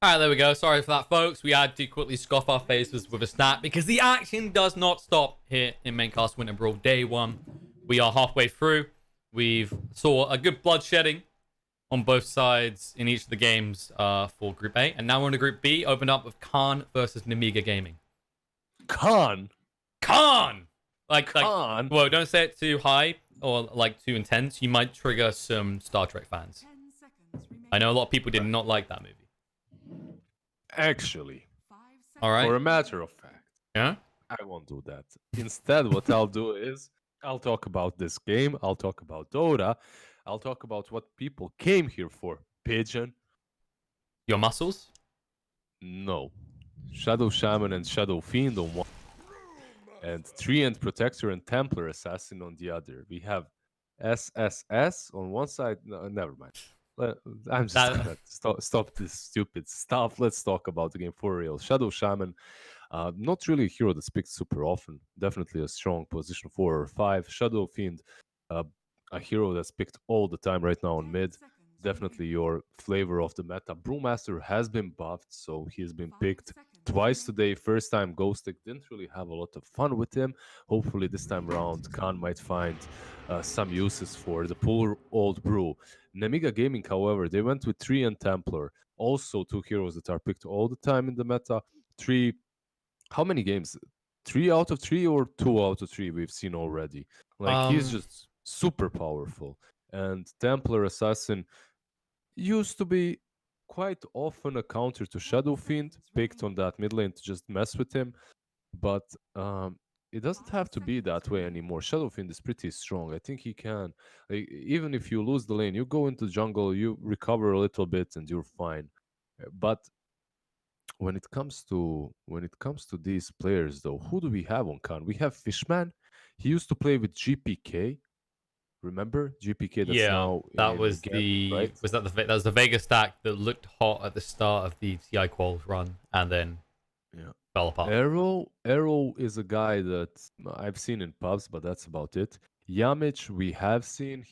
Alright, there we go. Sorry for that, folks. We had to quickly scoff our faces with a snap because the action does not stop here in Maincast Winter Brawl Day 1. We are halfway through. We've saw a good bloodshedding on both sides in each of the games for Group A. And now we're in Group B, opened up with Khan versus Nemiga Gaming. Khan? Like, Khan? Well, don't say it too high or like too intense. You might trigger some Star Trek fans. I know a lot of people did not like that movie. Actually, all right. For a matter of fact, yeah, I won't do that. Instead, what I'll do is I'll talk about this game. I'll talk about Dota. I'll talk about what people came here for. Pigeon. Your muscles? No. Shadow Shaman and Shadow Fiend on one. And Treant Protector and Templar Assassin on the other. We have SSS on one side. No, never mind. I'm just gonna stop this stupid stuff. Let's talk about the game for real. Shadow Shaman, not really a hero that's picked super often. Definitely a strong position 4 or 5. Shadow Fiend, a hero that's picked all the time right now on mid. Definitely your flavor of the meta. Brewmaster has been buffed, so he's been picked twice today. First time Ghostic didn't really have a lot of fun with him. Hopefully this time around Khan might find some uses for the poor old Brew. Nemiga Gaming, however, they went with Treant Templar. Also 2 heroes that are picked all the time in the meta. 3, how many games? 3 out of 3 or 2 out of 3 we've seen already. Like he's just super powerful. And Templar Assassin used to be quite often a counter to Shadow Fiend, picked on that mid lane to just mess with him. But it doesn't have to be that way anymore. Shadow Fiend is pretty strong. I think he can. Like, even if you lose the lane, you go into jungle, you recover a little bit, and you're fine. But when it comes to these players, though, who do we have on Khan? We have Fishman. He used to play with GPK. Remember GPK? That's now that was Gambit, right? that was the Vega stack that looked hot at the start of the TI quals run, and then fell apart. Arrow is a guy that I've seen in pubs, but that's about it. Yamich, we have seen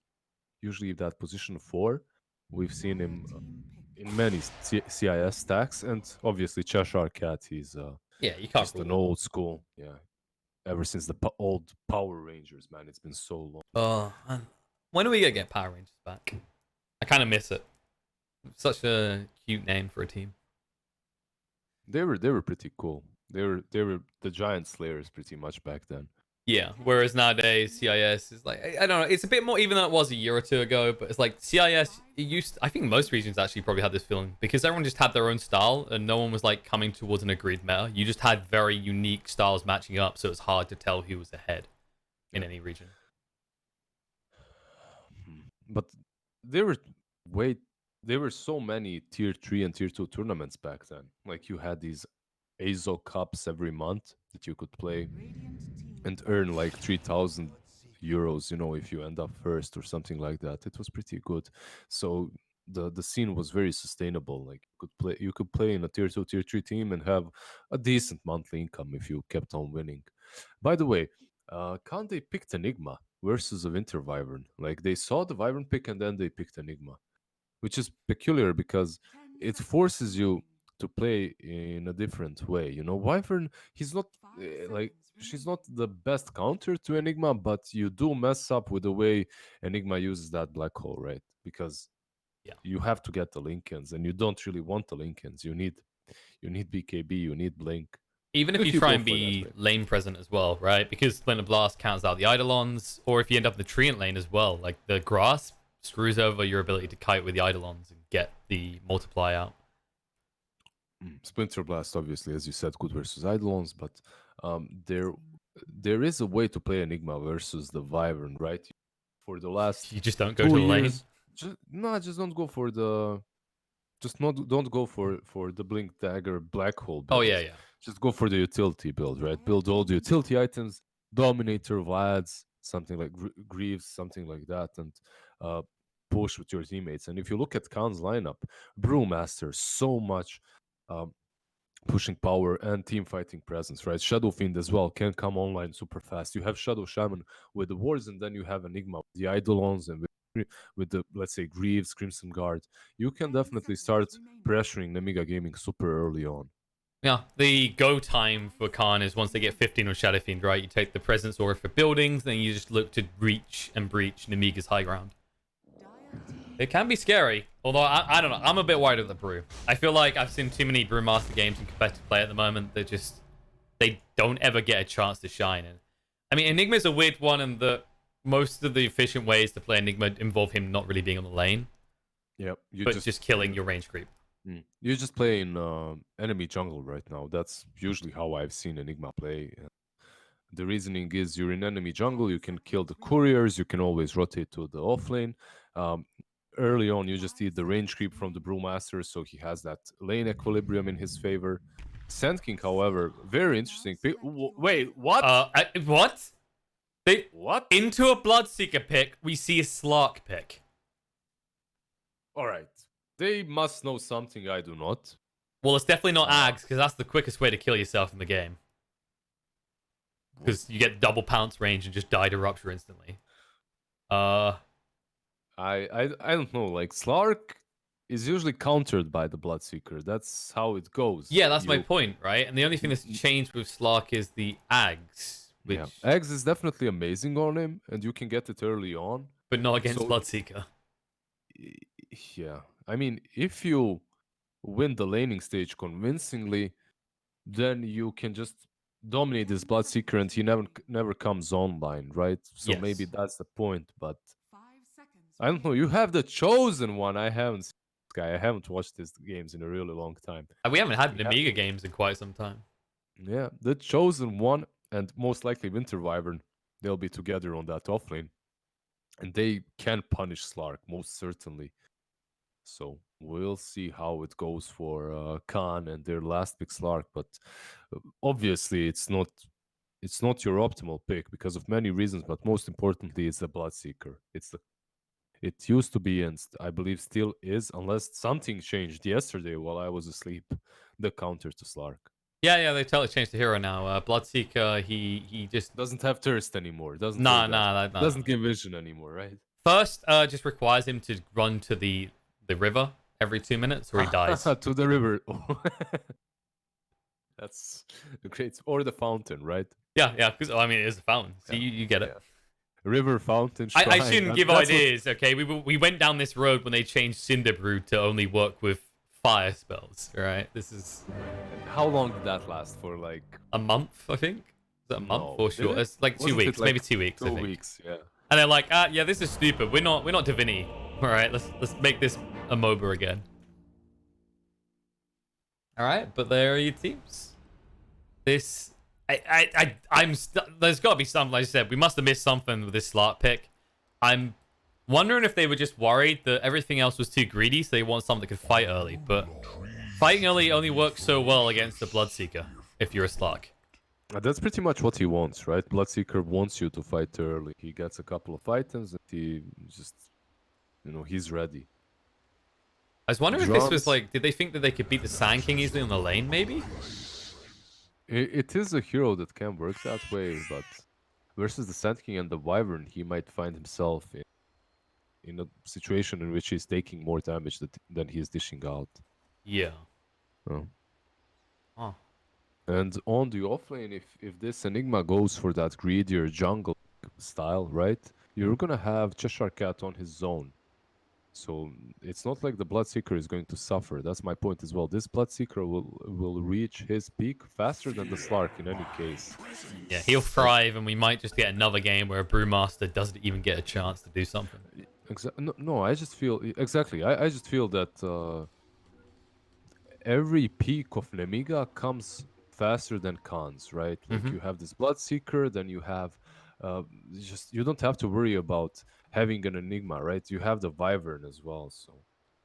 usually that position 4. We've seen him in many CIS stacks, and obviously Cheshire Cat. He's you can't just an old school. Yeah, ever since the old Power Rangers, man, it's been so long. Oh, man. When are we gonna get Power Rangers back? I kind of miss it. Such a cute name for a team. They were pretty cool. They were the giant slayers pretty much back then. Yeah, whereas nowadays CIS is like, I don't know, it's a bit more, even though it was a year or 2 ago, but it's like CIS, I think most regions actually probably had this feeling because everyone just had their own style and no one was like coming towards an agreed meta. You just had very unique styles matching up, so it's hard to tell who was ahead in any region. But there were so many tier 3 and tier 2 tournaments back then. Like you had these Azo Cups every month that you could play and earn like 3,000 euros, if you end up first or something like that. It was pretty good. So the scene was very sustainable. Like you could play in a tier 2, tier 3 team and have a decent monthly income if you kept on winning. By the way, can't they picked Enigma versus a Winter Wyvern? Like they saw the Wyvern pick and then they picked Enigma, which is peculiar because it forces you to play in a different way. Wyvern, he's not she's not the best counter to Enigma, but you do mess up with the way Enigma uses that black hole, right? Because you have to get the Linkens, and you don't really want the Linkens. You need BKB, you need Blink. Even if you try and be lane present as well, right? Because Splinter Blast counts out the Eidolons, or if you end up in the Treant lane as well, like the grass screws over your ability to kite with the Eidolons and get the multiply out. Splinter Blast, obviously, as you said, good versus Eidolons, but there is a way to play Enigma versus the Wyvern, right? For the last you just don't go to the lane. Just don't go for the don't go for the Blink Dagger Black Hole build. Oh yeah. Just go for the utility build, right? Build all the utility items, Dominator, Vlads, something like Greaves, something like that, and push with your teammates. And if you look at Khan's lineup, Brewmaster, so much pushing power and team fighting presence, right? Shadow Fiend as well can come online super fast. You have Shadow Shaman with the wards, and then you have Enigma with the Eidolons and with with the, let's say, Greaves, Crimson Guard, you can definitely start pressuring Nemiga Gaming super early on. Yeah, the go time for Khan is once they get 15 on Shadow Fiend, right? You take the Presence Aura for buildings, then you just look to reach and breach Nemiga's high ground. It can be scary, although I don't know. I'm a bit worried of the Brew. I feel like I've seen too many Brewmaster games in competitive play at the moment that they don't ever get a chance to shine. And I mean, Enigma's a weird one in that most of the efficient ways to play Enigma involve him not really being on the lane. Yep, but just killing your range creep. You're just playing enemy jungle right now. That's usually how I've seen Enigma play. The reasoning is you're in enemy jungle, you can kill the couriers, you can always rotate to the offlane. Early on, you just eat the range creep from the Brewmaster, so he has that lane equilibrium in his favor. Sand King, however, very interesting. Wait, what? What? What? Into a Bloodseeker pick, we see a Slark pick. All right. They must know something I do not. Well, it's definitely not Ags, because that's the quickest way to kill yourself in the game. Because you get double pounce range and just die to Rupture instantly. I don't know. Like, Slark is usually countered by the Bloodseeker. That's how it goes. Yeah, that's my point, right? And the only thing that's changed with Slark is the Ags. Which... Yeah, Ags is definitely amazing on him, and you can get it early on. But not against Bloodseeker. Yeah. I mean, if you win the laning stage convincingly, then you can just dominate this Bloodseeker and he never comes online, right? So yes. Maybe that's the point, but I don't know. You have the Chosen One. I haven't seen this guy. I haven't watched his games in a really long time. We haven't had Nemiga games in quite some time. Yeah, the Chosen One and most likely Winter Wyvern, they'll be together on that offlane. And they can punish Slark, most certainly. So we'll see how it goes for Khan and their last pick Slark, but obviously it's not your optimal pick because of many reasons, but most importantly it's the Bloodseeker. It used to be, and I believe still is, unless something changed yesterday while I was asleep, the counter to Slark. Yeah, they totally changed the hero now. Bloodseeker, he just doesn't have thirst anymore. Doesn't give vision anymore, right? First, just requires him to run to the river every 2 minutes, or he dies. To the river. That's great. Or the fountain, right? Yeah, because I mean it is a fountain, so you get it. River, fountain, shrine. I shouldn't give ideas, okay? We went down this road when they changed Cinderbrew to only work with fire spells, right? This is... How long did that last for? Like a month, I think. Is that a month or sure? It's like 2 weeks, like maybe 2 weeks. 2 weeks, yeah. And they're like, yeah, this is stupid. We're not Divini. All right, let's make this a MOBA again. All right, but there are your teams. This, there's got to be something. Like I said, we must have missed something with this Slark pick. I'm wondering if they were just worried that everything else was too greedy, so they want something that could fight early. But fighting early only works so well against the Bloodseeker if you're a Slark. That's pretty much what he wants, right? Bloodseeker wants you to fight early. He gets a couple of items and he just, he's ready. I was wondering if this was like, did they think that they could beat the Sand King easily on the lane, maybe? It is a hero that can work that way, but versus the Sand King and the Wyvern, he might find himself in a situation in which he's taking more damage than he's dishing out. Yeah. Oh. And on the offlane, if this Enigma goes for that greedier jungle style, right, you're gonna have Cheshire Cat on his zone. So it's not like the Bloodseeker is going to suffer. That's my point as well. This Bloodseeker will reach his peak faster than the Slark in any case. Yeah, he'll thrive, and we might just get another game where a Brewmaster doesn't even get a chance to do something. No, I just feel... Exactly. I just feel that every peak of Nemiga comes faster than Khan's, right? Like you have this Bloodseeker, then you have... you don't have to worry about having an Enigma, right? You have the Wyvern as well, so...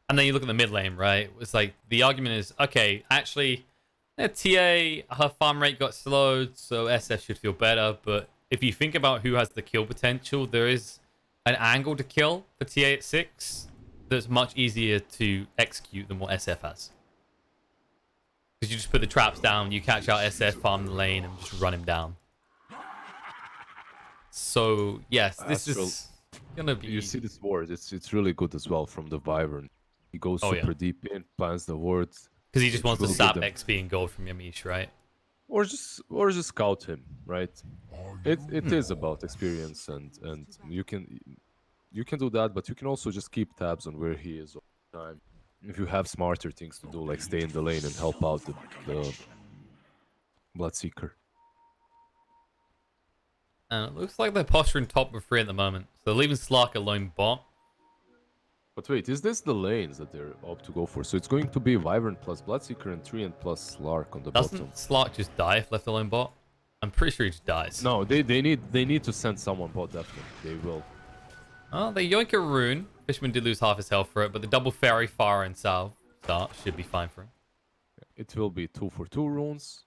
And then you look at the mid lane, right? It's like, the argument is, okay, actually, TA, her farm rate got slowed, so SF should feel better, but if you think about who has the kill potential, there is an angle to kill for TA at 6 that's much easier to execute than what SF has. Because you just put the traps down, you catch out SF, farm the lane, and just run him down. So, yes, this is... Gonna be... You see this ward, it's really good as well from the Wyvern. He goes super deep in, plants the wards. Because he just wants to sap them. XP and gold from Yamiche, right? Or just scout him, right? It is about experience, and you can do that, but you can also just keep tabs on where he is all the time. If you have smarter things to do, like stay in the lane and help out the Bloodseeker. And it looks like they're posturing top of 3 at the moment. So they're leaving Slark alone bot. But wait, is this the lanes that they're up to go for? So it's going to be Wyvern plus Bloodseeker and Treant plus Slark on the bottom. Doesn't Slark just die if left alone bot? I'm pretty sure he just dies. No, they need to send someone bot, definitely. They will. Oh, they yoink a rune. Fishman did lose half his health for it, but the double fairy, fire, and salve start should be fine for him. It will be 2 for 2 runes.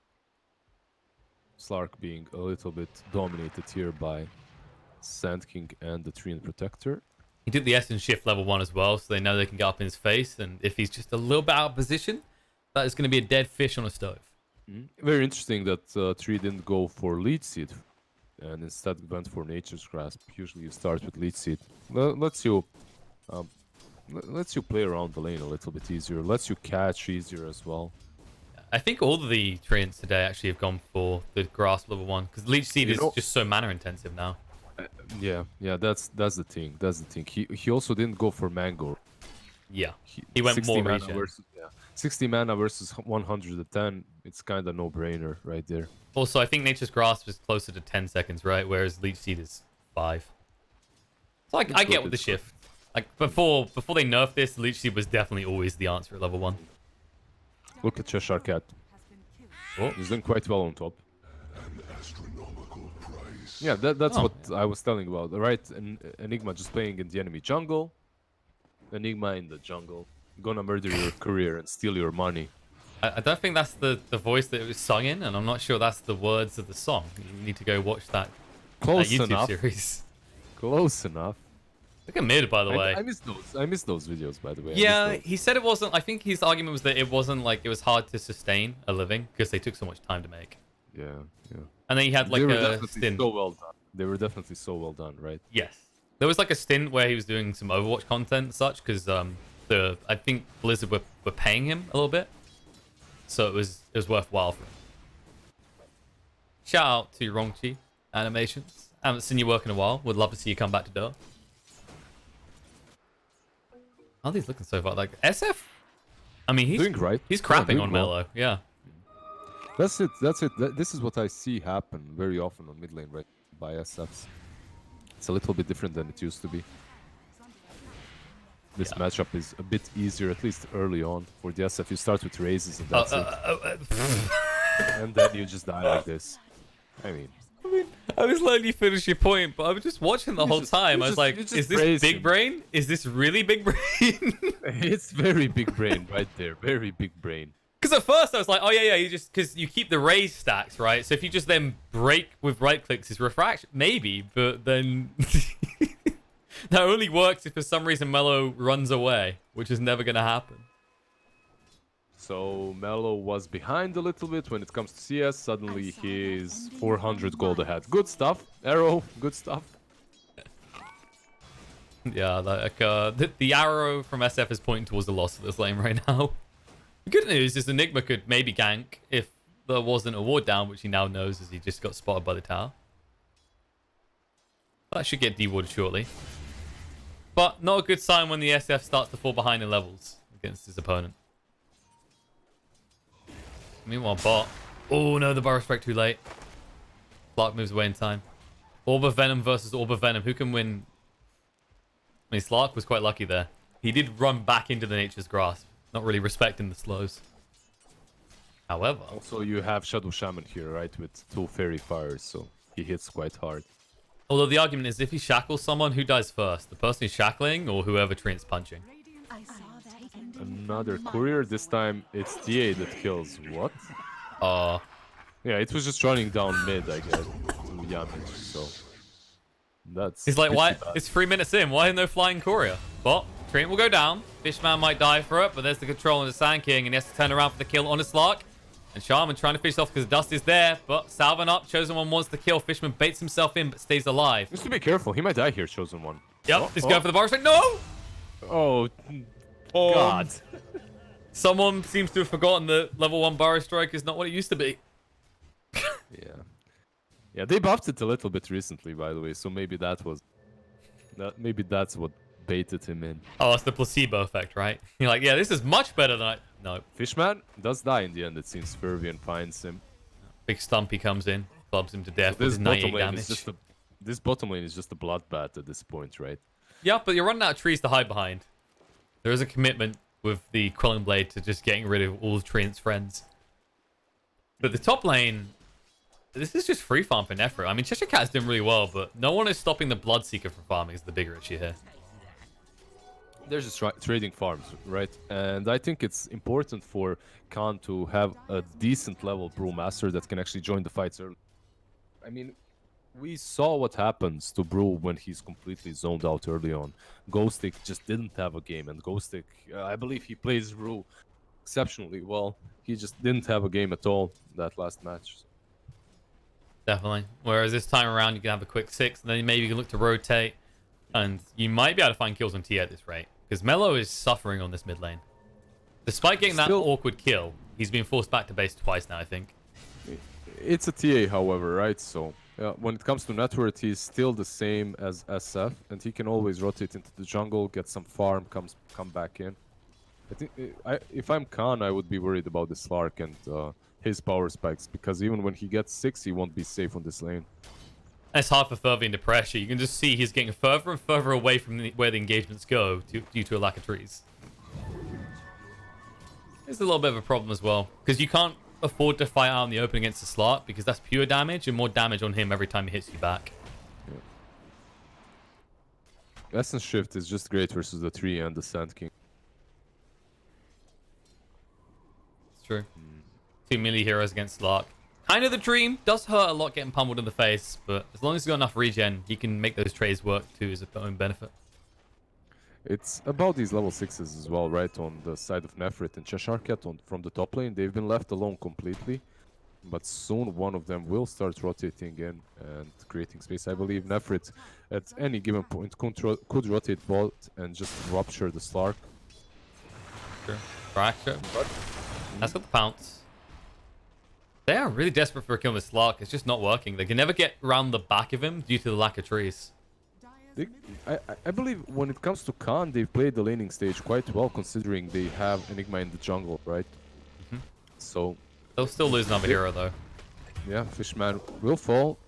Slark being a little bit dominated here by Sand King and the Treant Protector. He did the Essence shift level 1 as well, so they know they can get up in his face, and if he's just a little bit out of position, that is going to be a dead fish on a stove. Very interesting that Tree didn't go for Leech Seed and instead went for Nature's Grasp. Usually you start with Leech Seed. Lets you play around the lane a little bit easier. Lets you catch easier as well. I think all of the Treants today actually have gone for the Grasp level 1, because Leech Seed is just so mana intensive now. Yeah, that's the thing. That's the thing. He also didn't go for Mango. Yeah, he went more regen. Versus, 60 mana versus 110. It's kind of no-brainer right there. Also, I think Nature's Grasp is closer to 10 seconds, right? Whereas Leech Seed is 5. So I get with the shift. Like before they nerfed this, Leech Seed was definitely always the answer at level 1. Look at Cheshire Cat. Oh, he's doing quite well on top. Yeah, that's what I was telling about, right? Enigma just playing in the enemy jungle. Enigma in the jungle. Gonna murder your career and steal your money. I don't think that's the voice that it was sung in, and I'm not sure that's the words of the song. You need to go watch that YouTube enough. series. Close enough. Look at mid, by the way. I miss those videos, by the way. Yeah, he said it wasn't. I think his argument was that it wasn't like it was hard to sustain a living because they took so much time to make. Yeah. And then he had like a stint. So well done. They were definitely so well done, right? Yes. There was like a stint where he was doing some Overwatch content and such because I think Blizzard were paying him a little bit, so it was worthwhile for him. Shout out to Rongchi Animations. I haven't seen you work in a while. Would love to see you come back to Dota. How are these looking so far? Like SF? I mean, he's doing right. He's crapping doing on well. Mellow. Yeah. That's it. This is what I see happen very often on mid lane, right? By SFs. It's a little bit different than it used to be. This matchup is a bit easier, at least early on. For the SF, you start with raises and that's it. And then you just die like this. I mean, I was letting you finish your point, but I was just watching the whole time. I was like, is this big brain? Is this really big brain? It's very big brain right there. Very big brain. Because at first I was like, oh yeah, you just, because you keep the raise stacks, right? So if you just then break with right clicks, is refraction, maybe, but then that only works if for some reason Mello runs away, which is never going to happen. So Mello was behind a little bit when it comes to CS. Suddenly he's 400 gold ahead. Good stuff. Arrow, good stuff. Yeah, like the arrow from SF is pointing towards the loss of this lane right now. The good news is Enigma could maybe gank if there wasn't a ward down, which he now knows as he just got spotted by the tower. That should get dewarded shortly. But not a good sign when the SF starts to fall behind in levels against his opponent. Meanwhile, bot. Oh no, the Burrow Spec too late. Clark moves away in time. Orb of Venom versus Orb of Venom. Who can win? I mean, Slark was quite lucky there. He did run back into the Nature's Grasp. Not really respecting the slows. However... Also, you have Shadow Shaman here, right? With 2 Fairy Fires, so he hits quite hard. Although the argument is, if he shackles someone, who dies first? The person who's shackling or whoever Treant's punching? Another courier. This time, it's TA that kills. What? Yeah, it was just running down mid, I guess. To Yamiche, so... That's... He's like, why? Bad. It's 3 minutes in. Why no flying courier? But Treant will go down. Fishman might die for it, but there's the control on the Sand King, and he has to turn around for the kill on his Slark. And Shaman trying to finish off because Dust is there, but Salvin up. Chosen One wants the kill. Fishman baits himself in, but stays alive. Just to be careful. He might die here, Chosen One. Yep, he's going for the bar strike. No! Oh, God. Someone seems to have forgotten that level 1 bar strike is not what it used to be. Yeah. Yeah, they buffed it a little bit recently, by the way, so maybe that's what baited him in. Oh, it's the placebo effect, right? You're like, yeah, this is much better than I... No. Fishman does die in the end, it seems. Fervian finds him. Big Stumpy comes in, clubs him to death So with his 98 damage. This bottom lane is just a bloodbath at this point, right? Yeah, but you're running out of trees to hide behind. There is a commitment with the Quelling Blade to just getting rid of all of Treant's friends. But the top lane, this is just free farm for Nephra. I mean, Cheshire Cat's doing really well, but no one is stopping the Bloodseeker from farming is the bigger issue here. They're just trading farms, right? And I think it's important for Khan to have a decent level Brewmaster that can actually join the fights early. I mean, we saw what happens to Brew when he's completely zoned out early on. Ghostic just didn't have a game, and Ghostic, I believe he plays Brew exceptionally well. He just didn't have a game at all that last match. Definitely. Whereas this time around, you can have a quick 6, and then maybe you can look to rotate, and you might be able to find kills on T at this rate. Because Mello is suffering on this mid lane. Despite getting that awkward kill, he's been forced back to base twice now, I think. It's a TA, however, right? So when it comes to network, he's still the same as SF, and he can always rotate into the jungle, get some farm, come back in. I think if I'm Khan, I would be worried about the Slark and his power spikes, because even when he gets 6, he won't be safe on this lane. It's hard for Fervian to pressure. You can just see he's getting further and further away from where the engagements go due to a lack of trees. There's a little bit of a problem as well, because you can't afford to fight out in the open against the Slark, because that's pure damage and more damage on him every time he hits you back. Yeah. Essence Shift is just great versus the Tree and the Sand King. It's true. 2 melee heroes against Slark. Kind of the dream. Does hurt a lot getting pummeled in the face, but as long as he's got enough regen, he can make those trades work to his own benefit. It's about these level 6s as well, right? On the side of Nefrit and Cheshire Cat from the top lane, they've been left alone completely. But soon one of them will start rotating in and creating space. I believe Nefrit at any given point could rotate bot and just rupture the Slark. Sure. Fracture. That's got the pounce. They are really desperate for a kill with Slark. It's just not working. They can never get around the back of him due to the lack of trees. I believe when it comes to Khan, they've played the laning stage quite well, considering they have Enigma in the jungle, right? So they'll still lose another hero, though. Yeah, Fishman will fall.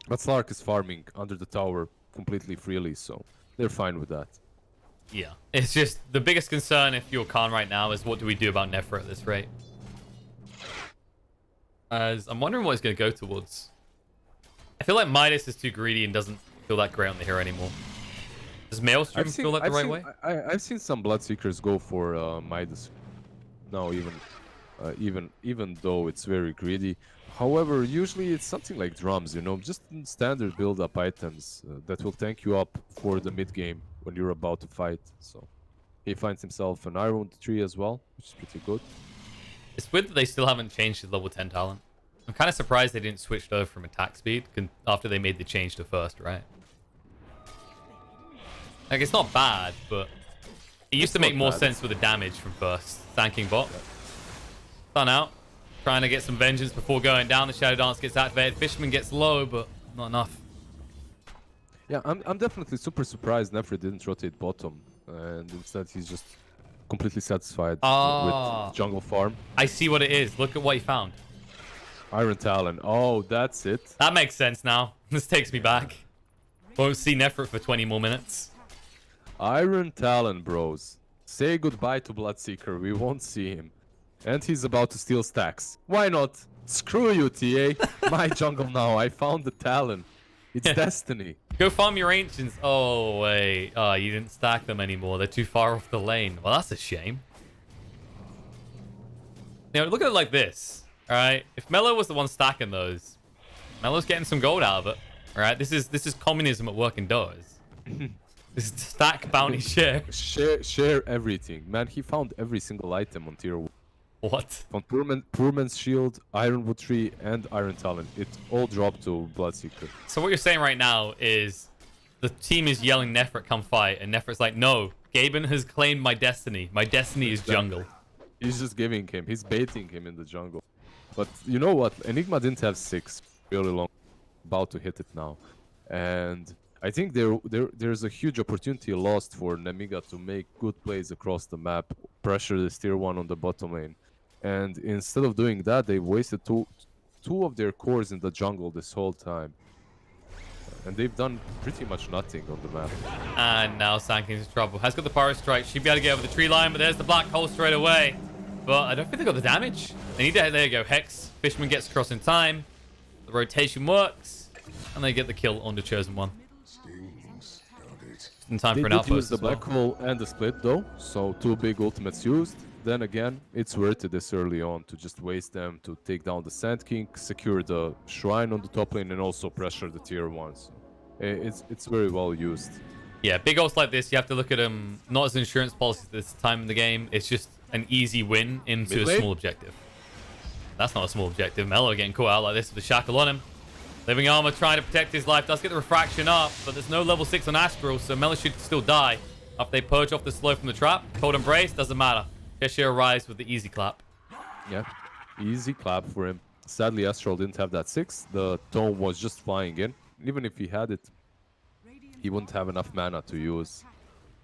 But Slark is farming under the tower completely freely, so they're fine with that. Yeah. It's just the biggest concern if you're Khan right now is what do we do about Nephra at this rate? As I'm wondering what he's going to go towards. I feel like Midas is too greedy and doesn't feel that great on the hero anymore. Does Maelstrom feel that the right way? I've seen some Bloodseekers go for Midas. No, even though it's very greedy. However, usually it's something like drums, you know, just standard build-up items that will tank you up for the mid-game when you're about to fight. So he finds himself an Iron Tree as well, which is pretty good. It's weird that they still haven't changed his level 10 talent. I'm kind of surprised they didn't switch over from attack speed after they made the change to first, right? Like, it's not bad, but it used to make more sense with the damage from first. Thanking bot. Stun out. Trying to get some vengeance before going down. The Shadow Dance gets activated. Fisherman gets low, but not enough. Yeah, I'm definitely super surprised Nefri didn't rotate bottom. And instead he's just completely satisfied with jungle farm. I see what it is. Look at what he found. Iron Talon. Oh, that's it. That makes sense now. This takes me back. Won't see Nefrit for 20 more minutes. Iron Talon, bros. Say goodbye to Bloodseeker. We won't see him. And he's about to steal stacks. Why not? Screw you, TA. My jungle now. I found the Talon. It's destiny. Go farm your ancients. Oh, wait. Oh, you didn't stack them anymore. They're too far off the lane. Well, that's a shame. You know, look at it like this. All right. If Mello was the one stacking those, Mello's getting some gold out of it. All right. This is communism at work in Dota. This is stack bounty share. Share everything. Man, he found every single item on tier 1. What? Found Poorman's Shield, Ironwood Tree, and Iron Talon. It all dropped to Bloodseeker. So what you're saying right now is the team is yelling Nefret come fight, and Nefret's like, no, Gaben has claimed my destiny. My destiny is jungle. He's just giving him. He's baiting him in the jungle. But you know what? Enigma didn't have 6 really long. About to hit it now. And I think there's a huge opportunity lost for Nemiga to make good plays across the map, pressure this tier 1 on the bottom lane. And instead of doing that, they wasted two of their cores in the jungle this whole time. And they've done pretty much nothing on the map. And now Sanking's in trouble. Has got the Pyro Strike. She'd be able to get over the tree line, but there's the Black Hole straight away. But I don't think they got the damage. They need to, there you go, Hex. Fishman gets across in time. The rotation works. And they get the kill on the Chosen One. In time They for an did outpost use the as well. Black Hole and the Split though, so 2 big ultimates used. Then again, it's worth it this early on to just waste them to take down the Sand King, secure the Shrine on the top lane, and also pressure the tier 1s. It's very well used. Yeah, big ults like this, you have to look at them not as insurance policies this time in the game. It's just an easy win into Mid a lane? small objective. That's not a small objective. Mello getting caught out like this with the shackle on him. Living Armor trying to protect his life. Does get the refraction up, but there's no level 6 on Astral, so Mello should still die. After they purge off the slow from the trap. Cold Embrace, doesn't matter. Cheshire arrives with the easy clap. Yeah, easy clap for him. Sadly, Astral didn't have that 6. The Tome was just flying in. Even if he had it, he wouldn't have enough mana to use.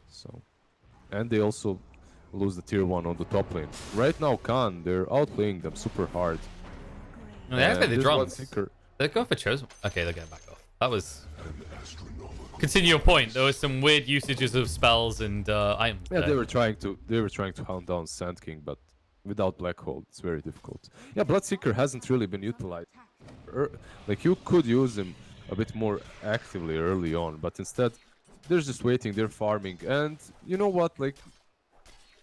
So, and they also lose the tier 1 on the top lane. Right now, Khan, they're outplaying them super hard. No, they activate the there's one drums. Seeker. They're going for Chosen. Okay, they're getting back off. That was... Continue your point. There was some weird usages of spells and items. Yeah, there. they were trying to hunt down Sand King, but without Black Hole, it's very difficult. Yeah, Bloodseeker hasn't really been utilized. Like, you could use him a bit more actively early on, but instead, they're just waiting, they're farming, and you know what, like,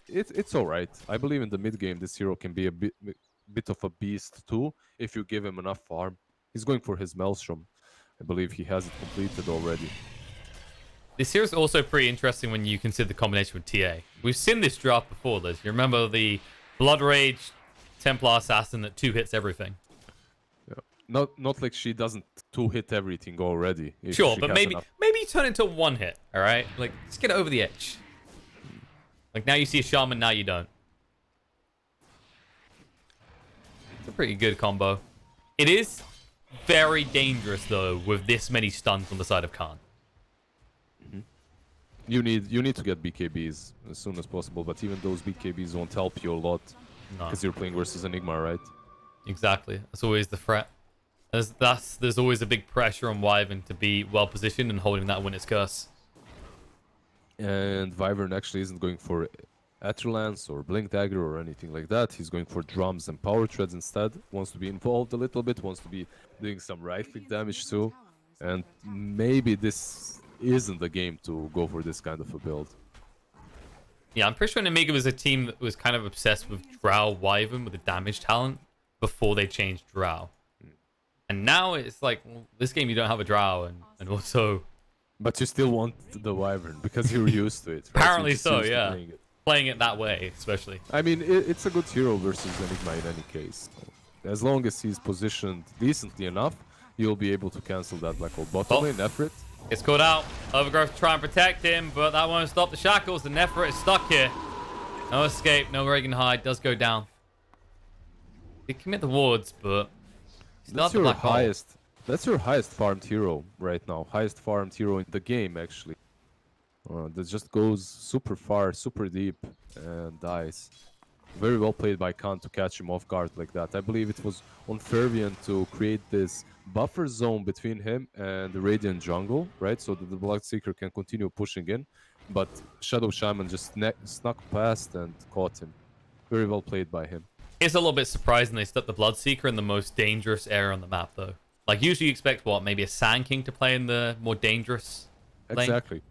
it's alright. I believe in the mid game, this hero can be a bit of a beast too, if you give him enough farm. He's going for his Maelstrom. I believe he has it completed already. This here's also pretty interesting when you consider the combination with TA. We've seen this draft before, Liz. You remember the Blood Rage Templar Assassin that 2 hits everything? Yeah. Not like she doesn't 2-hit everything already. if Sure, she but has maybe enough. you turn into 1 hit, all right? Like, just get it over the edge. Like, now you see a Shaman, now you don't. It's a pretty good combo. It is very dangerous, though, with this many stuns on the side of Khan. You need to get BKBs as soon as possible, but even those BKBs won't help you a lot No. because you're playing versus Enigma, right? Exactly. That's always the threat. There's always a big pressure on Wyvern to be well positioned and holding that Winner's Curse. And Wyvern actually isn't going for Atrelance or Blink Dagger or anything like that. He's going for drums and power treads instead. Wants to be involved a little bit, wants to be doing some right click damage too. And maybe this isn't the game to go for this kind of a build. Yeah, I'm pretty sure Nemiga was a team that was kind of obsessed with Drow Wyvern with the damage talent before they changed Drow. And now it's like, well, this game you don't have a Drow, and also... But you still want the Wyvern because you're used to it. Right? Apparently You're just so, used to yeah. playing it. Playing it that way, especially. I mean, it's a good hero versus Enigma in any case. As long as he's positioned decently enough, you'll be able to cancel that Black Hole bottom lane, Nefrit. Gets caught out. Overgrowth to try and protect him, but that won't stop the shackles. The Nefret is stuck here. No escape, no Reagan hide. Does go down. He commit the wards, but he's not That's the your Black Hole. highest. That's your highest farmed hero right now. Highest farmed hero in the game, actually. That just goes super far, super deep, and dies. Very well played by Khan to catch him off guard like that. I believe it was on Fervian to create this buffer zone between him and the Radiant jungle, right? So that the Bloodseeker can continue pushing in. But Shadow Shaman just snuck past and caught him. Very well played by him. It's a little bit surprising they stuck the Bloodseeker in the most dangerous area on the map, though. Like, usually you expect, what, maybe a Sand King to play in the more dangerous lane? Exactly.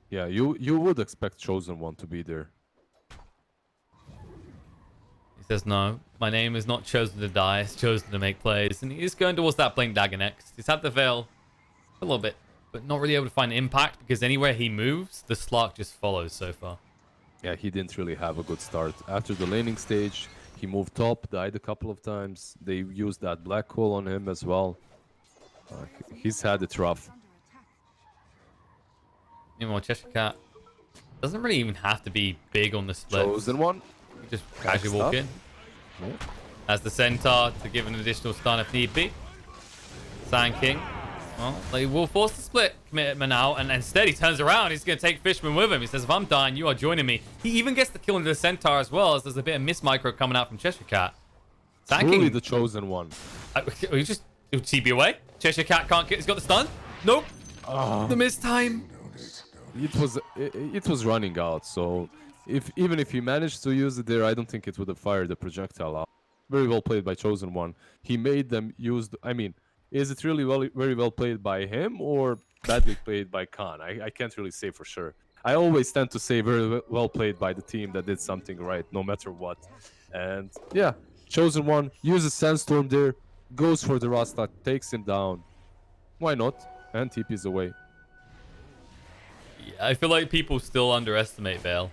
Yeah, you would expect Chosen One to be there. He says, no, my name is not chosen to die, it's chosen to make plays. And he's going towards that Blink Dagger next. He's had the Veil a little bit, but not really able to find impact because anywhere he moves, the Slark just follows so far. Yeah, he didn't really have a good start. After the laning stage, he moved top, died a couple of times. They used that Black Hole on him as well. He's had it rough. Meanwhile, Cheshire Cat doesn't really even have to be big on the split. Chosen one. Just casually walk in. As the centaur to give an additional stun if need be. Sand King. Well, they will force the split commitment now, and instead he turns around. He's going to take Fishman with him. He says, if I'm dying, you are joining me. He even gets the kill into the centaur as well, as there's a bit of miss micro coming out from Cheshire Cat. Sand Truly King. the chosen one. You just TB away. Cheshire Cat can't get. He's got the stun. Nope. The miss time. It was running out, so even if he managed to use it there, I don't think it would have fired the projectile out. Very well played by Chosen One. He made them use. I mean, is it really very well played by him or badly played by Khan? I can't really say for sure. I always tend to say very well played by the team that did something right, no matter what. And yeah, Chosen One uses Sandstorm there, goes for the Rasta, takes him down. Why not? And TP's away. I feel like people still underestimate Vale.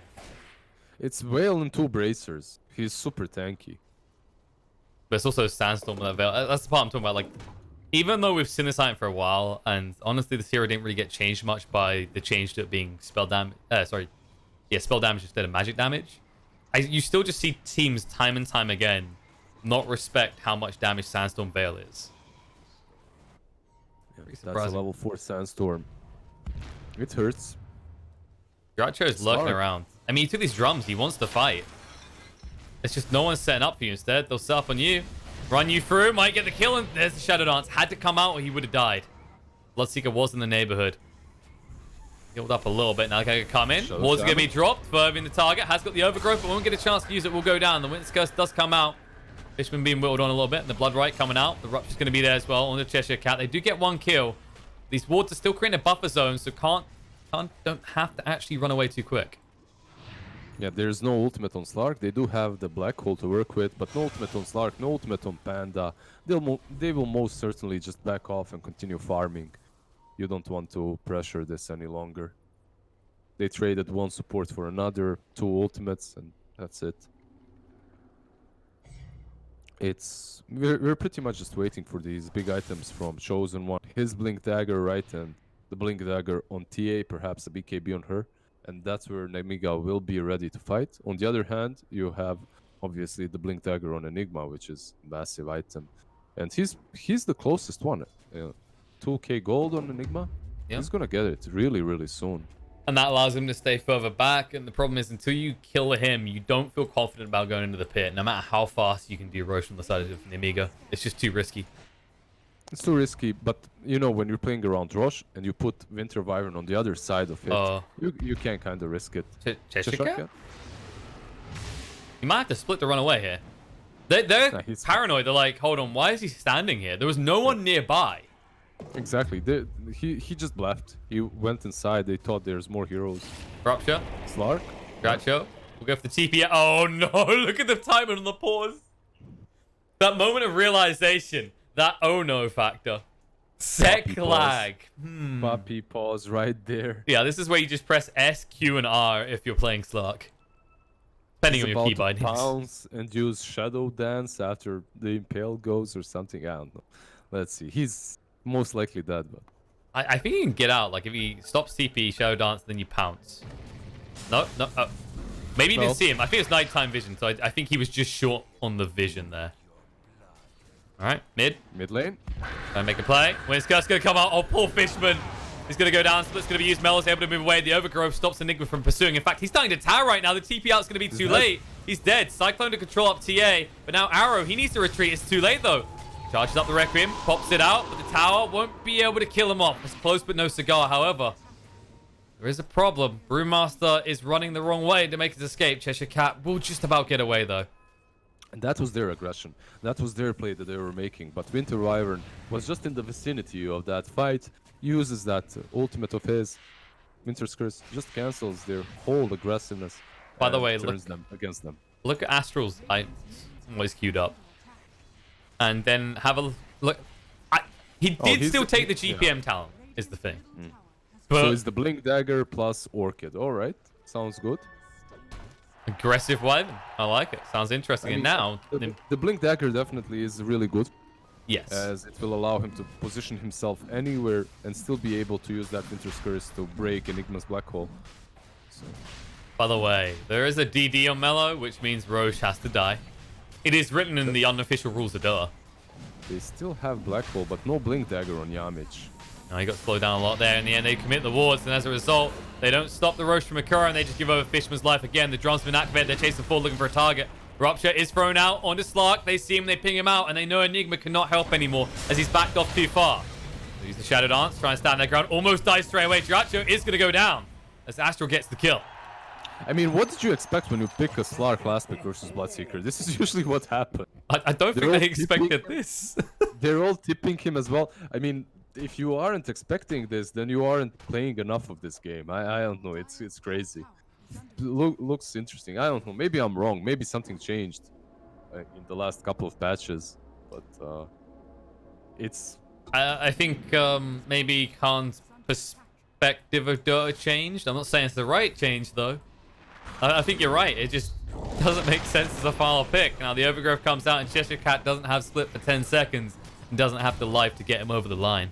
It's Whale and 2 bracers. He's super tanky. But it's also Sandstorm with that Vale. That's the part I'm talking about. Like, even though we've seen this item for a while, and honestly, this hero didn't really get changed much by the change to it being spell damage. Spell damage instead of magic damage. You still just see teams time and time again not respect how much damage Sandstorm Vale is. That's a level 4 Sandstorm. It hurts. Groucho is lurking around. I mean, he took these drums. He wants to fight. It's just no one's setting up for you. Instead, they'll set up on you, run you through, might get the kill, and there's the Shadow Dance. Had to come out or he would have died. Bloodseeker was in the neighborhood. Healed up a little bit. Now they can come in. Ward's going to be dropped. Furthing the target. Has got the overgrowth, but won't get a chance to use it. Will go down. The Winter's Curse does come out. Fishman being whittled on a little bit. And the Blood Right coming out. The Rupture's going to be there as well on the Cheshire Cat. They do get one kill. These wards are still creating a buffer zone, so don't have to actually run away too quick. Yeah, there's no ultimate on Slark. They do have the Black Hole to work with, but no ultimate on Slark, no ultimate on Panda. They will most certainly just back off and continue farming. You don't want to pressure this any longer. They traded one support for another, 2 ultimates, and that's it. We're pretty much just waiting for these big items from Chosen One. His Blink Dagger, right, and the Blink Dagger on TA, perhaps a BKB on her. And that's where Nemiga will be ready to fight. On the other hand, you have obviously the Blink Dagger on Enigma, which is a massive item. And he's the closest one. 2k gold on Enigma. Yeah. He's gonna get it really, really soon. And that allows him to stay further back. And the problem is, until you kill him, you don't feel confident about going into the pit. No matter how fast you can do Roche on the side of Nemiga, it's just too risky. It's too risky, but you know, when you're playing around Roche and you put Winter Wyvern on the other side of it, you can kind of risk it. Cheshire Cat? You might have to split the run away here. They're paranoid. They're like, hold on, why is he standing here? There was no one nearby. Exactly. He just left. He went inside. They thought there's more heroes. Rupture. Slark. Groucho. We'll go for the TP. Oh no, look at the timing on the pause. That moment of realization. That oh no factor. Sec lag. Puppy pause right there. Yeah, this is where you just press S, Q, and R if you're playing Slark. Depending on your key bindings. Bounce and use Shadow Dance after the Impale goes or something. I don't know. Let's see. He's most likely dead, but I think he can get out. Like if he stops TP, Shadow Dance, then you pounce. No. Maybe you didn't see him. I think it's nighttime vision, so I think he was just short on the vision there. All right, mid lane. Try and make a play. Winter's Curse going to come out. Oh, poor Fishman. He's going to go down. Split's going to be used. Melo's able to move away. The Overgrowth stops Enigma from pursuing. In fact, he's starting to tower right now. The TP out's going to be too late. He's dead. Cyclone to control up TA. But now Arrow, he needs to retreat. It's too late, though. Charges up the Requiem. Pops it out. But the tower won't be able to kill him off. It's close, but no cigar. However, there is a problem. Brewmaster is running the wrong way to make his escape. Cheshire Cat will just about get away, though. And that was their aggression. That was their play that they were making. But Winter Wyvern was just in the vicinity of that fight. Uses that ultimate of his. Winter's Curse just cancels their whole aggressiveness. By the way, turns them against them. Look at Astral's. Always queued up. And then have a look. He did still take the GPM talent, is the thing. But so it's the Blink Dagger plus Orchid. All right. Sounds good. Aggressive Wyvern. I like it. Sounds interesting. And now the Blink Dagger definitely is really good. Yes. as it will allow him to position himself anywhere and still be able to use that Winter's Curse to break Enigma's black hole. So. By the way, there is a DD on Mellow, which means Roche has to die. It is written in the unofficial rules of Dota. They still have black hole, but no blink dagger on Yamich. No, he got slowed down a lot there. In the end, they commit the wards, and as a result, they don't stop the Roche from occurring, and they just give over Fishman's life again. The drum's been activated. They're chasing forward, looking for a target. Rupture is thrown out onto Slark. They see him, they ping him out, and they know Enigma cannot help anymore as he's backed off too far. They use the Shadow Dance, try and stand their ground. Almost dies straight away. Jiracho is going to go down as Astral gets the kill. I mean, what did you expect when you pick a Slark last pick versus Bloodseeker? This is usually what happened. I don't think they expected this. They're all tipping him as well. I mean, if you aren't expecting this, then you aren't playing enough of this game. I don't know. It's crazy. Looks interesting. I don't know. Maybe I'm wrong. Maybe something changed in the last couple of patches. But it's... I think maybe Khan's perspective of Dota changed. I'm not saying it's the right change, though. I think you're right. It just doesn't make sense as a final pick. Now, the Overgrowth comes out, and Cheshire Cat doesn't have split for 10 seconds and doesn't have the life to get him over the line.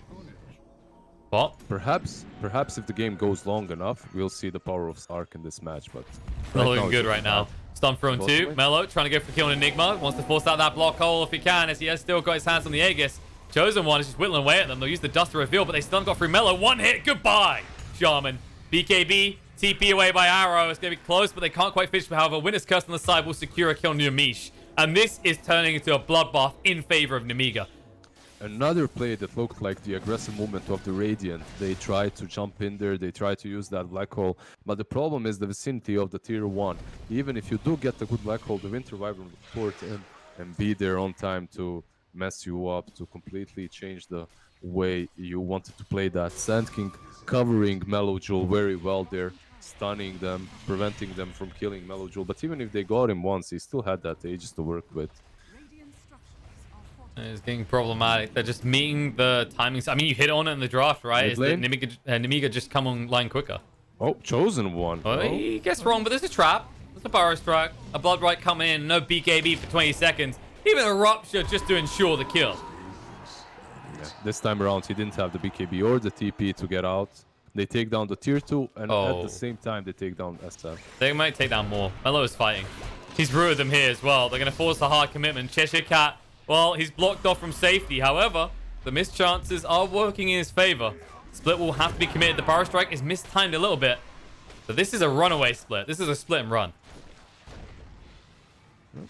But perhaps if the game goes long enough, we'll see the power of Slark in this match. But not looking good right now. Stun thrown too. Mellow trying to go for the kill on Enigma. Wants to force out that block hole if he can, as he has still got his hands on the Aegis. Chosen One is just whittling away at them. They'll use the dust to reveal, but they still got through Mellow. One hit. Goodbye, Shaman. BKB. TP away by Arrow. It's going to be close, but they can't quite finish. However, Winter's Curse on the side will secure a kill near Mish. And this is turning into a bloodbath in favor of Nemiga. Another play that looked like the aggressive movement of the Radiant. They tried to jump in there, they tried to use that black hole, but the problem is the vicinity of the tier 1. Even if you do get a good black hole, the Winter Wyvern will port in and be there on time to mess you up, to completely change the way you wanted to play that. Sand King covering Mellow Jewel very well there, stunning them, preventing them from killing Mellow Jewel. But even if they got him once, he still had that Aegis to work with. It's getting problematic. They're just meeting the timings. I mean, you hit on it in the draft, right? Is that Nemiga just come online quicker? Oh, Chosen One. Well, he gets wrong, but there's a trap. There's a Burrow Strike. A Blood Right come in. No BKB for 20 seconds. Even a Rupture just to ensure the kill. Yeah, this time around, he didn't have the BKB or the TP to get out. They take down the tier 2, and at the same time, they take down SF. They might take down more. Mellow is fighting. He's rooted them here as well. They're going to force a hard commitment. Cheshire Cat, well, he's blocked off from safety. However, the missed chances are working in his favor. Split will have to be committed. The Burrow Strike is mistimed a little bit. So this is a runaway split. This is a split and run.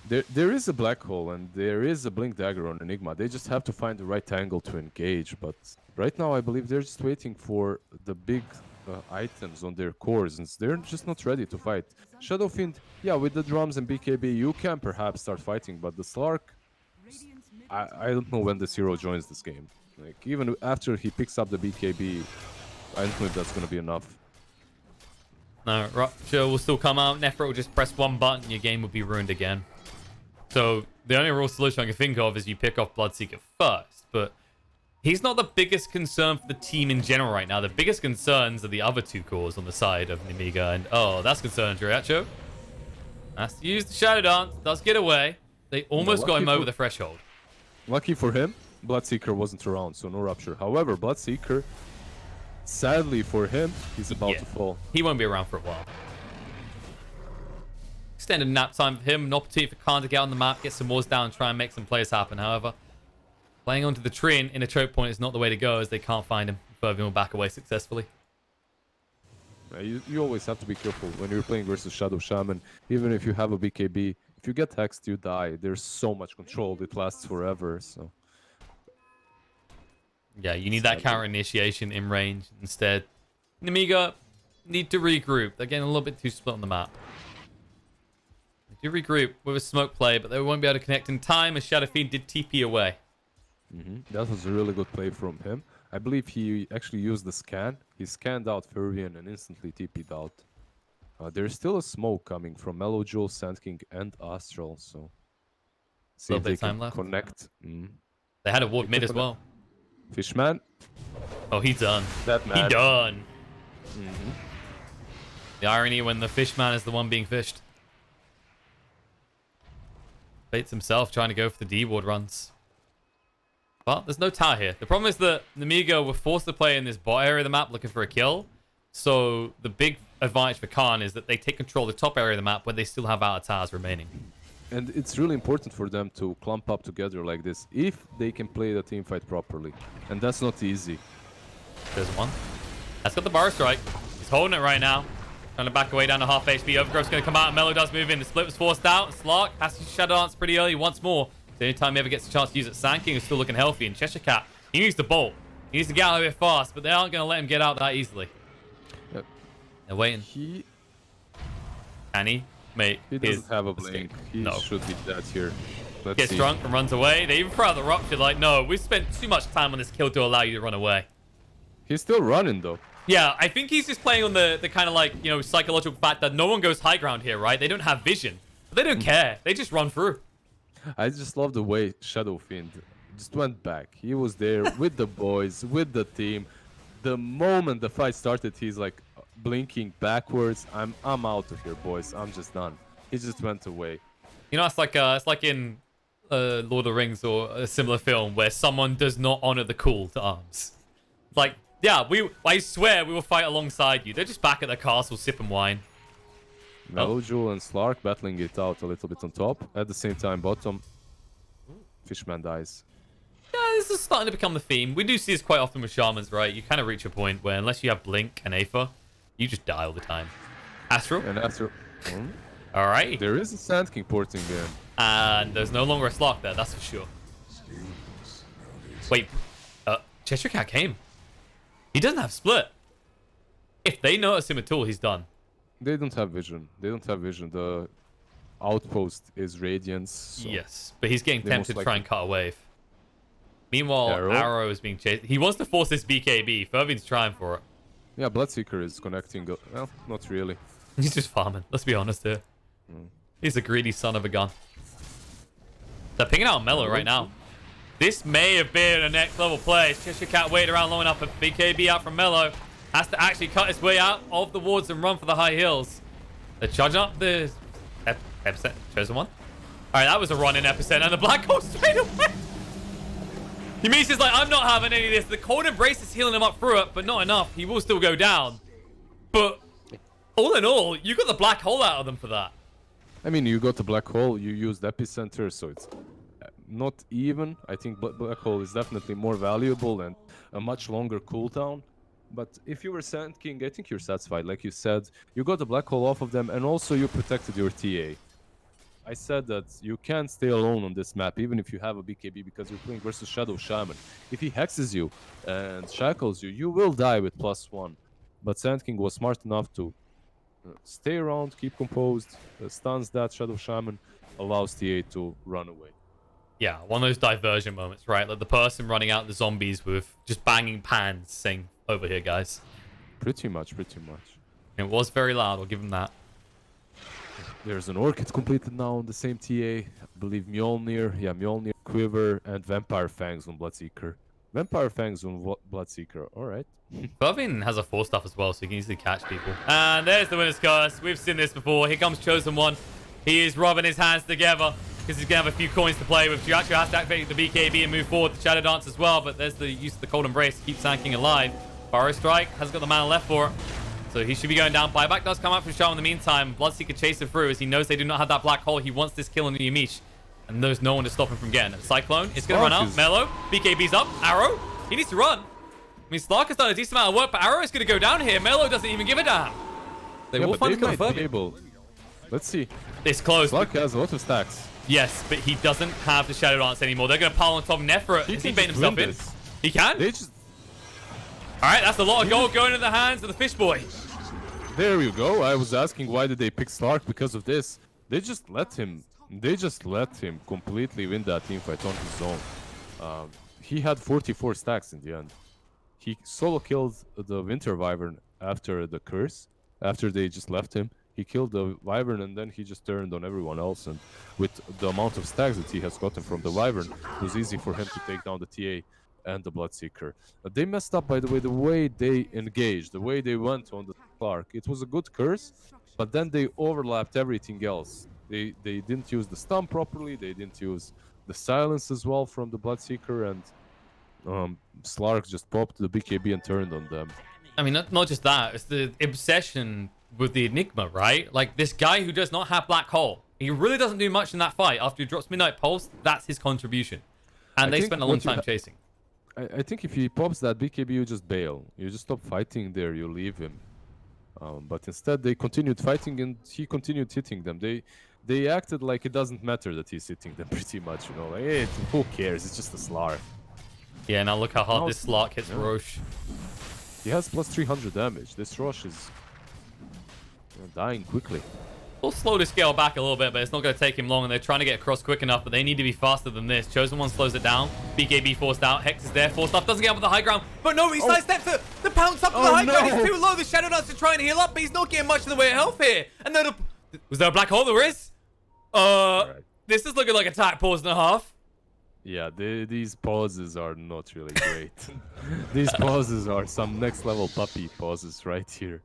There is a black hole and there is a blink dagger on Enigma. They just have to find the right angle to engage. But right now, I believe they're just waiting for the big items on their cores, and they're just not ready to fight. Shadow Fiend, yeah, with the drums and BKB, you can perhaps start fighting, but the Slark, I don't know when this hero joins this game. Like, even after he picks up the BKB, I don't know if that's going to be enough. No, Rupture will still come out. Nephro will just press one button, your game will be ruined again. So the only real solution I can think of is you pick off Bloodseeker first, but he's not the biggest concern for the team in general right now. The biggest concerns are the other two cores on the side of Nemiga, and oh, that's concerning, Jiracho. Has to use the Shadow Dance, does get away. They almost got him over the threshold. Lucky for him, Bloodseeker wasn't around, so no Rupture. However, Bloodseeker, sadly for him, he's about to fall. He won't be around for a while. Extended nap time for him. An opportunity for Khan to get on the map, get some wards down, and try and make some plays happen. However, playing onto the tree in a choke point is not the way to go, as they can't find him. Fervin will back away successfully. You always have to be careful when you're playing versus Shadow Shaman. Even if you have a BKB, if you get hexed, you die. There's so much control. It lasts forever, so... Yeah, you need that counter initiation in range instead. Nemiga need to regroup. They're getting a little bit too split on the map. They do regroup with a smoke play, but they won't be able to connect in time as Shadow Fiend did TP away. That was a really good play from him. I believe he actually used the scan. He scanned out Fervian and instantly TP'd out. There's still a smoke coming from Mellow Jewel, Sand King, and Astral, so... See if they can connect. They had a ward mid as well. Fishman. Oh, he's done. That man. He done. The irony when the Fishman is the one being fished. Bates himself trying to go for the D ward runs. Well, there's no tower here. The problem is that Nemiga were forced to play in this bot area of the map looking for a kill. So the big advantage for Khan is that they take control of the top area of the map when they still have outer towers remaining. And it's really important for them to clump up together like this if they can play the team fight properly. And that's not easy. There's one. That's got the bar strike. He's holding it right now. Trying to back away down to half HP. Overgrowth's going to come out. Melo does move in. The split was forced out. Slark has to shadow dance pretty early once more. The only time he ever gets a chance to use it. Sand King is still looking healthy. And Cheshire Cat, he needs to bolt. He needs to get out of here fast, but they aren't going to let him get out that easily. Yep. They're waiting. Can he make He doesn't have a blink. He no. should be dead here. Let's Gets see. drunk and runs away. They even throw out the rupture like, no, we've spent too much time on this kill to allow you to run away. He's still running though. Yeah, I think he's just playing on the kind of like, you know, psychological fact that no one goes high ground here, right? They don't have vision. But they don't care. They just run through. I just love the way Shadow Fiend just went back. He was there with the boys, with the team. The moment the fight started, he's like blinking backwards. I'm out of here, boys. I'm just done. He just went away. You know, it's like in Lord of the Rings or a similar film where someone does not honor the call to arms. Like, yeah, I swear we will fight alongside you. They're just back at their castle sipping wine. Melojo and Slark battling it out a little bit on top. At the same time, bottom, Fishman dies. Yeah, this is starting to become the theme. We do see this quite often with shamans, right? You kind of reach a point where unless you have Blink and Aether, you just die all the time. Astral? And after... All right. There is a Sand King porting in. And there's no longer a Slark there, that's for sure. Wait, Cheshire Cat came. He doesn't have split. If they notice him at all, he's done. They don't have vision. They don't have vision. The outpost is Radiance. So Yes, but he's getting they tempted to most try and cut a wave. Meanwhile, Arrow is being chased. He wants to force this BKB. Fervin's trying for it. Yeah, Bloodseeker is connecting. Well, not really. He's just farming. Let's be honest here. He's a greedy son of a gun. They're picking out Mello right now. This may have been a next level play. Cheshire Cat waited around long enough, but BKB out from Mello. Has to actually cut his way out of the wards and run for the high hills. They're charging up the Epicent. Chosen one. All right, that was a run in Epicent, and the Black Hole straight away. Yamishi's like, I'm not having any of this. The Cold Embrace is healing him up through it, but not enough. He will still go down. But all in all, you got the Black Hole out of them for that. I mean, you got the Black Hole, you used Epicenter, so it's not even. I think Black Hole is definitely more valuable and a much longer cooldown. But if you were Sand King, I think you're satisfied. Like you said, you got the Black Hole off of them, and also you protected your TA. I said that you can't stay alone on this map, even if you have a BKB, because you're playing versus Shadow Shaman. If he hexes you and shackles you, you will die with +1. But Sand King was smart enough to stay around, keep composed, stuns that Shadow Shaman, allows TA to run away. Yeah, one of those diversion moments, right? Like the person running out the zombies with just banging pans saying, over here, guys. Pretty much, pretty much. It was very loud, I'll give him that. There's an Orchid completed now on the same TA. I believe Mjolnir, yeah, Mjolnir, Quiver, and Vampire Fangs on Bloodseeker. Vampire Fangs on Bloodseeker, alright. Fervin has a 4-stuff as well, so he can easily catch people. And there's the winner's curse. We've seen this before. Here comes Chosen One. He is rubbing his hands together because he's going to have a few coins to play with. Jiachu has to activate the BKB and move forward to Shadow Dance as well, but there's the use of the Cold Embrace to keep Sand King alive. Burrow Strike has got the mana left for it, so he should be going down. Buyback does come out from Shadow in the meantime. Bloodseeker chases through as he knows they do not have that Black Hole. He wants this kill on the Yamish, and there's no one to stop him from getting it. Cyclone is going to run out. Mello, BKB's up. Arrow, he needs to run. I mean, Slark has done a decent amount of work, but Arrow is going to go down here. Mello doesn't even give a damn. They will find the confirm. Let's see. It's close. Slark has a lot of stacks. Yes, but he doesn't have the Shadow Dance anymore. They're going to pile on top of Nefra. Is he baiting himself in? He can? All right, that's a lot of gold going into the hands of the Fish Boy. There you go. I was asking why did they pick Slark because of this. They just let him. They just let him completely win that teamfight on his own. He had 44 stacks in the end. He solo killed the Winter Wyvern after the curse. After they just left him, he killed the Wyvern and then he just turned on everyone else. And with the amount of stacks that he has gotten from the Wyvern, it was easy for him to take down the TA and the Bloodseeker. They messed up, by the way they engaged, the way they went on the Slark. It was a good curse, but then they overlapped everything else. They didn't use the stun properly, they didn't use the silence as well from the Bloodseeker, and Slark just popped the BKB and turned on them. I mean, not just that. It's the obsession with the Enigma, right? Like, this guy who does not have Black Hole. He really doesn't do much in that fight. After he drops Midnight Pulse, that's his contribution. And they spent a long time chasing. I think if he pops that BKB, you just bail. You just stop fighting there. You leave him. But instead, they continued fighting, and he continued hitting them. They acted like it doesn't matter that he's hitting them pretty much, you know. Like, hey, who cares? It's just a Slark. Yeah, now look how hard this Slark hits Roche. He has plus 300 damage. This Roche is dying quickly. We'll slow the scale back a little bit, but it's not going to take him long, and they're trying to get across quick enough, but they need to be faster than this. Chosen One slows it down. BKB forced out. Hex is there. Forced up. Doesn't get up with the high ground. But no, he sidesteps it. The pounce up to the high ground. He's too low. The Shadow Dance to try and heal up, but he's not getting much in the way of health here. And then was there a Black Hole? There is. This is looking like a attack pause and a half. Yeah, these pauses are not really great. These pauses are some next level puppy pauses right here.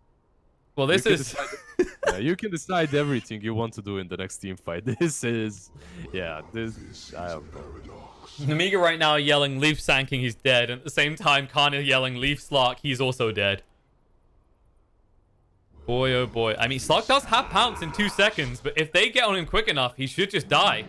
Well, this is... you can decide everything you want to do in the next team fight. This is... Yeah, this... I don't know. Nemiga right now yelling Leaf Sanking, he's dead. And at the same time, Khan is yelling Leaf Slark, he's also dead. Boy, oh boy. I mean, Slark does have pounce in 2 seconds, but if they get on him quick enough, he should just die.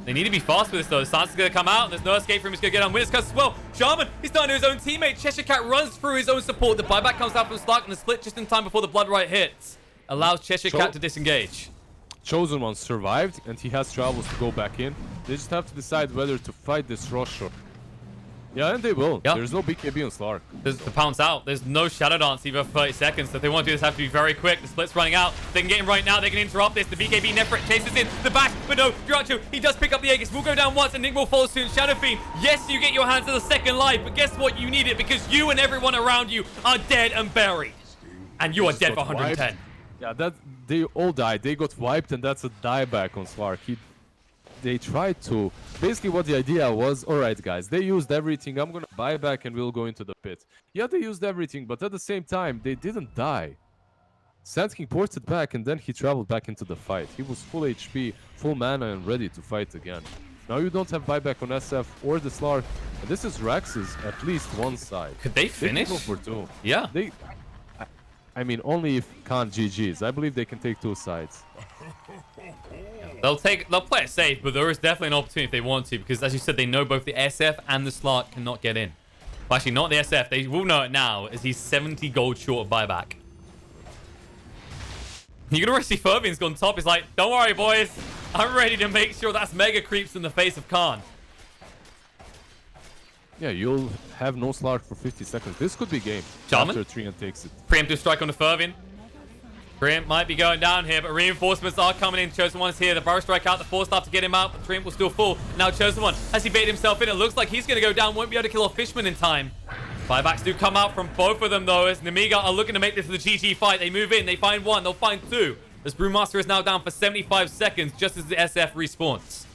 They need to be fast with this, though. Sansa's going to come out, and there's no escape for him. He's going to get on Winners Curse as well. Shaman, he's done to his own teammate. Cheshire Cat runs through his own support. The buyback comes out from Slark, and the split just in time before the Blood Right hits. Allows Cheshire Cat to disengage. Chosen One survived, and he has travels to go back in. They just have to decide whether to fight this Roche or... Yeah, and they will. Yep. There's no BKB on Slark. There's the pounce out. There's no Shadow Dance either for 30 seconds. So if they want to do this, have to be very quick. The split's running out. They can get him right now. They can interrupt this. The BKB Nefret chases in. The bash, but no. Duracho, he does pick up the Aegis. Will go down once, and Nick will follow soon. Shadow Fiend, yes, you get your hands on the second life, but guess what? You need it because you and everyone around you are dead and buried. And you are dead for 110. Yeah, they all died. They got wiped, and that's a dieback on Slark. They tried to... Basically, what the idea was, alright, guys, they used everything. I'm gonna buy back and we'll go into the pit. Yeah, they used everything, but at the same time, they didn't die. Sand King ported back, and then he traveled back into the fight. He was full HP, full mana, and ready to fight again. Now you don't have buyback on SF or the Slark. And this is Rax's at least one side. Could they finish? They can go for 2. Yeah. I mean, only if Khan GG's. I believe they can take 2 sides. They'll play it safe, but there is definitely an opportunity if they want to, because as you said, they know both the SF and the Slark cannot get in. Well, actually, not the SF. They will know it now, as he's 70 gold short of buyback. You can already see Furbian's gone top. He's like, don't worry, boys. I'm ready to make sure that's mega creeps in the face of Khan. Yeah, you'll have no Slark for 50 seconds. This could be game. Shaman? After Trian takes it. Preemptive strike on the Furbian. Triumph might be going down here, but reinforcements are coming in. Chosen One's here. The Burrow Strike out. The Force Staff to get him out, but Triumph will still fall. Now Chosen One, as he baited himself in, it looks like he's going to go down. Won't be able to kill a Fishman in time. Buybacks do come out from both of them, though, as Nemiga are looking to make this the GG fight. They move in. They find 1. They'll find 2. This Brewmaster is now down for 75 seconds, just as the SF respawns.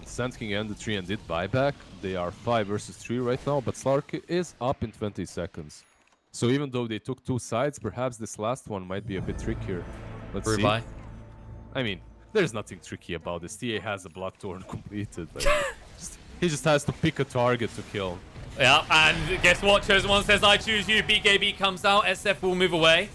Sand King and the Trian did buyback. They are 5 versus 3 right now, but Slark is up in 20 seconds. So even though they took 2 sides, perhaps this last one might be a bit trickier. Let's see. I mean, there's nothing tricky about this. TA has a Bloodthorn completed. Like, he just has to pick a target to kill. Yeah, and guess what? Chosen One says, I choose you. BKB comes out. SF will move away.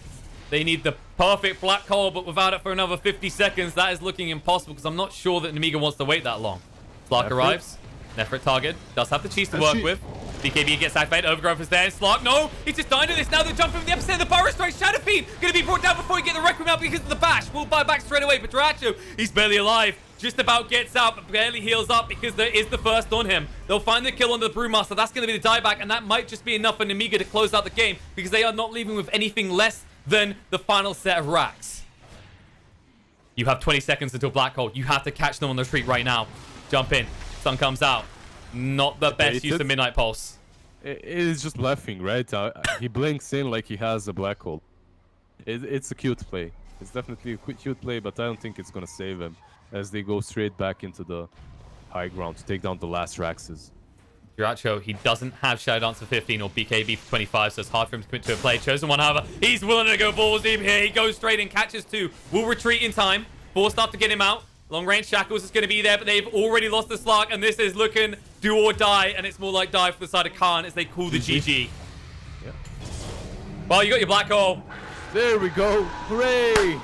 They need the perfect black hole, but without it for another 50 seconds, that is looking impossible, because I'm not sure that Nemiga wants to wait that long. Slark arrives. Nefret target. Does have the cheese to work with. BKB gets activated. Overgrowth is there. Slark, no! He's just dying to this. Now they're jumping from the epicenter. The Burrow Strike. Shadow Fiend going to be brought down before he get the Requiem out because of the bash. Will buy back straight away. But Duracho, he's barely alive. Just about gets out, but barely heals up because there is the first on him. They'll find the kill on the Brewmaster. That's going to be the dieback, and that might just be enough for Nemiga to close out the game, because they are not leaving with anything less than the final set of racks. You have 20 seconds until Black Hole. You have to catch them on the retreat right now. Jump in. Sun comes out. Not the best use of Midnight Pulse. It is just bluffing, right? He blinks in like he has a Black Hole. It's a cute play. It's definitely a cute play, but I don't think it's going to save him as they go straight back into the high ground to take down the last Raxes. Duracho, he doesn't have Shadow Dance for 15 or BKB for 25, so it's hard for him to commit to a play. Chosen One, however, he's willing to go balls deep here. He goes straight and catches 2. Will retreat in time. Forced up to get him out. Long range shackles is going to be there, but they've already lost the Slark, and this is looking do or die, and it's more like die for the side of Khan as they call the GG. Yeah. Well, you got your black hole. There we go. Hooray!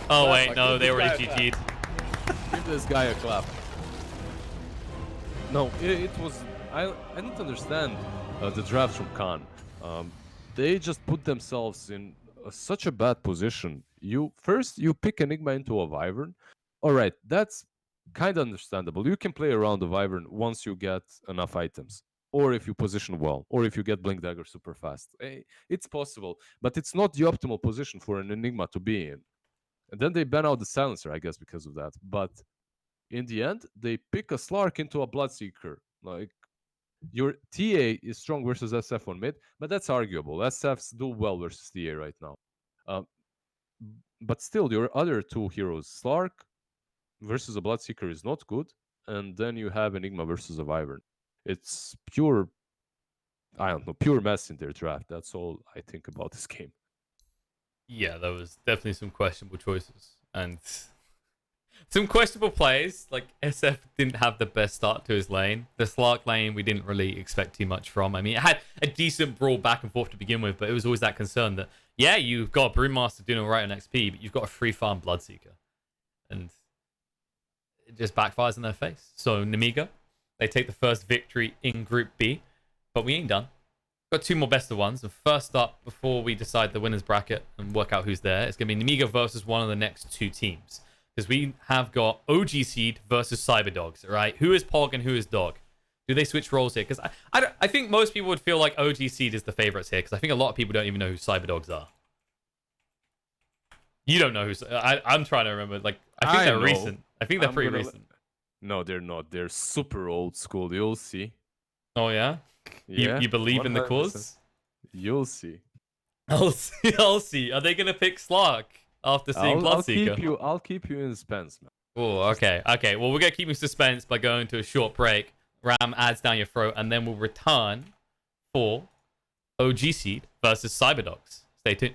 Oh, wait, no, they already GG'd. Give this guy a clap. No, it was... I don't understand the draft from Khan. They just put themselves in such a bad position. First, you pick Enigma into a Wyvern. All right, that's kind of understandable. You can play around the Wyvern once you get enough items. Or if you position well. Or if you get Blink Dagger super fast. It's possible. But it's not the optimal position for an Enigma to be in. And then they ban out the Silencer, I guess, because of that. But in the end, they pick a Slark into a Bloodseeker. Like, your TA is strong versus SF on mid, but that's arguable. SFs do well versus TA right now. But still, your other two heroes, Slark versus a Bloodseeker is not good. And then you have Enigma versus a Wyvern. It's pure, I don't know, pure mess in their draft. That's all I think about this game. Yeah, there was definitely some questionable choices. And some questionable plays. Like, SF didn't have the best start to his lane. The Slark lane, we didn't really expect too much from. I mean, it had a decent brawl back and forth to begin with, but it was always that concern that, yeah, you've got a Brewmaster doing all right on XP, but you've got a free farm Bloodseeker. And it just backfires in their face. So, Nemiga, they take the first victory in Group B, but we ain't done. Got two more best of ones. And first up, before we decide the winner's bracket and work out who's there, it's going to be Nemiga versus one of the next two teams. Because we have got OG Seed versus Cyberdogs, right? Who is Pog and who is Dog? Do they switch roles here? Because I think most people would feel like OG Seed is the favorites here, because I think a lot of people don't even know who Cyberdogs are. You don't know who... I'm trying to remember. Like, I think they're recent. I think they're pretty recent. No, they're not. They're super old school. You'll see. Oh, yeah? Yeah, you believe 100%. In the cause? You'll see. I'll see. Are they going to pick Slark after seeing Bloodseeker? I'll keep you in suspense, man. Oh, okay. Okay, well, we're going to keep you in suspense by going to a short break. Ram adds down your throat, and then we'll return for OG Seed versus Cyberdogs. Stay tuned.